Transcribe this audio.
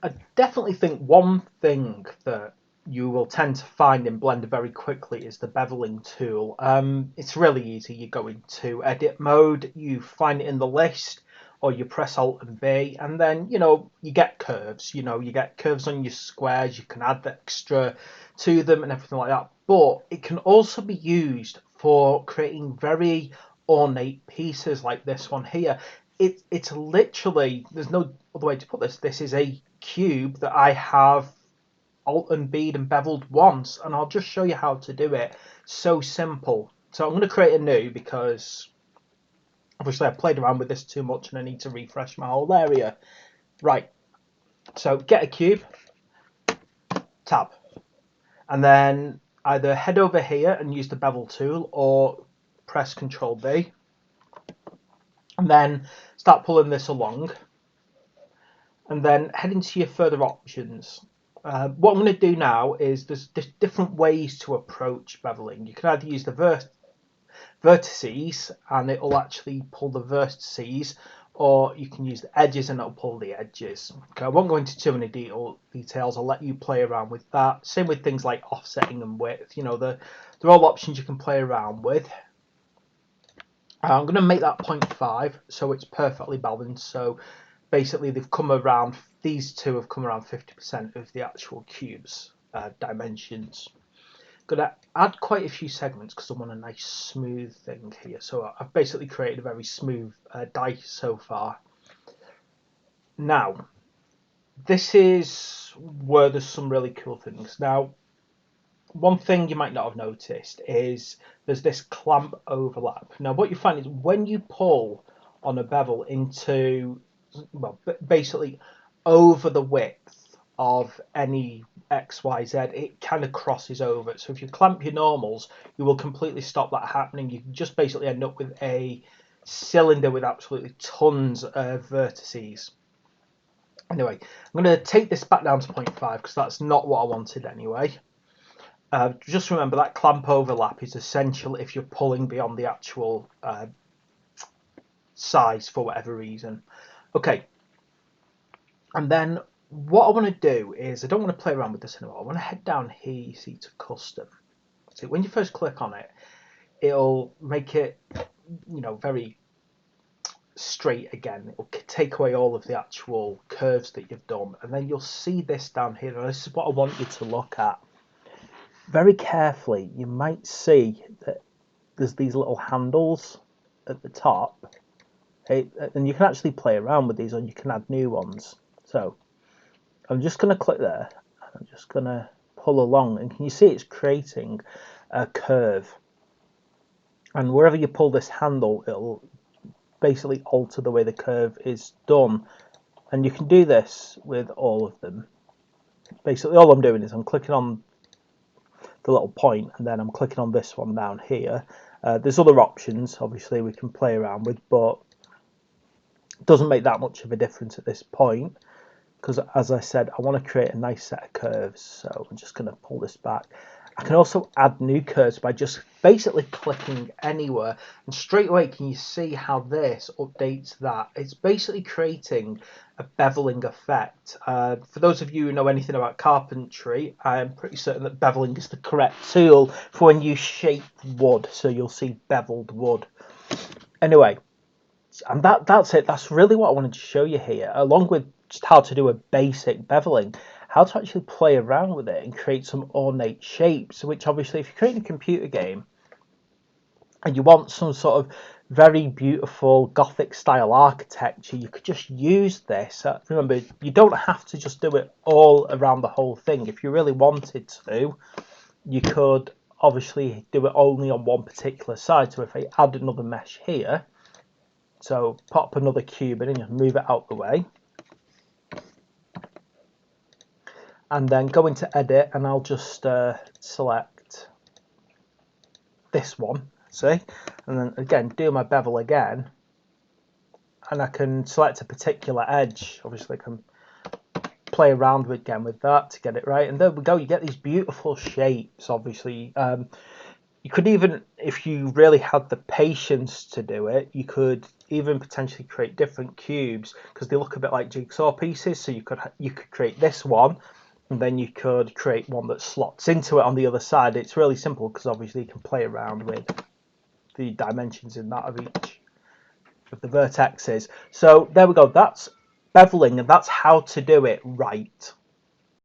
I definitely think one thing that you will tend to find in Blender very quickly is the Beveling Tool. It's really easy. You go into edit mode, you find it in the list, or you press Alt and B, and then you get curves. You get curves on your squares. You can add extra to them and everything like that. But it can also be used for creating very ornate pieces like this one here. It's literally, there's no other way to put this. This is a cube that I have alt and bead and beveled once, and I'll just show you how to do it. So simple. So I'm going to create a new because obviously I played around with this too much and I need to refresh my whole area. Right, so get a cube, tab, and then either head over here and use the bevel tool or press Control B, and then start pulling this along, and then head into your further options. What I'm going to do now is there's different ways to approach beveling. You can either use the vertices and it will actually pull the vertices, or you can use the edges and it'll pull the edges. Okay, I won't go into too many details. I'll let you play around with that. Same with things like offsetting and width. They're all options you can play around with. I'm going to make that 0.5 so it's perfectly balanced. So basically these two have come around 50% of the actual cube's dimensions. Going to add quite a few segments because I want a nice smooth thing here. So I've basically created a very smooth die so far. Now, this is where there's some really cool things. Now, one thing you might not have noticed is there's this clamp overlap. Now, what you find is when you pull on a bevel into, well, basically over the width of any XYZ, it kind of crosses over. So if you clamp your normals, you will completely stop that happening. You can just basically end up with a cylinder with absolutely tons of vertices. Anyway, I'm going to take this back down to 0.5 because that's not what I wanted anyway. Just remember that clamp overlap is essential if you're pulling beyond the actual size for whatever reason. Okay, and then what I want to do is I don't want to play around with this anymore. I want to head down here, you see, to custom. So when you first click on it, it'll make it, very straight again. It'll take away all of the actual curves that you've done, and then you'll see this down here. And this is what I want you to look at very carefully. You might see that there's these little handles at the top, and you can actually play around with these, or you can add new ones. So I'm just going to click there, and I'm just going to pull along, and can you see it's creating a curve? And wherever you pull this handle, it'll basically alter the way the curve is done. And you can do this with all of them. Basically, all I'm doing is I'm clicking on the little point, and then I'm clicking on this one down here. There's other options, obviously, we can play around with, but it doesn't make that much of a difference at this point, because as I said, I want to create a nice set of curves. So I'm just going to pull this back. I can also add new curves by just basically clicking anywhere, and straight away can you see how this updates that. It's basically creating a beveling effect. For those of you who know anything about carpentry, I'm pretty certain that beveling is the correct tool for when you shape wood, so you'll see beveled wood. Anyway, and that's it. That's really what I wanted to show you here, along with just how to do a basic beveling, how to actually play around with it and create some ornate shapes, which obviously if you're creating a computer game and you want some sort of very beautiful Gothic style architecture, you could just use this. Remember, you don't have to just do it all around the whole thing. If you really wanted to, you could obviously do it only on one particular side. So if I add another mesh here, so pop another cube in and just move it out the way, and then go into edit, and I'll just select this one, see, and then again do my bevel again, and I can select a particular edge. Obviously I can play around with again with that to get it right, and there we go. You get these beautiful shapes. Obviously you could even, if you really had the patience to do it, you could even potentially create different cubes because they look a bit like jigsaw pieces. So you could create this one, and then you could create one that slots into it on the other side. It's really simple because obviously you can play around with the dimensions in that of each of the vertexes. So there we go. That's beveling, and that's how to do it right.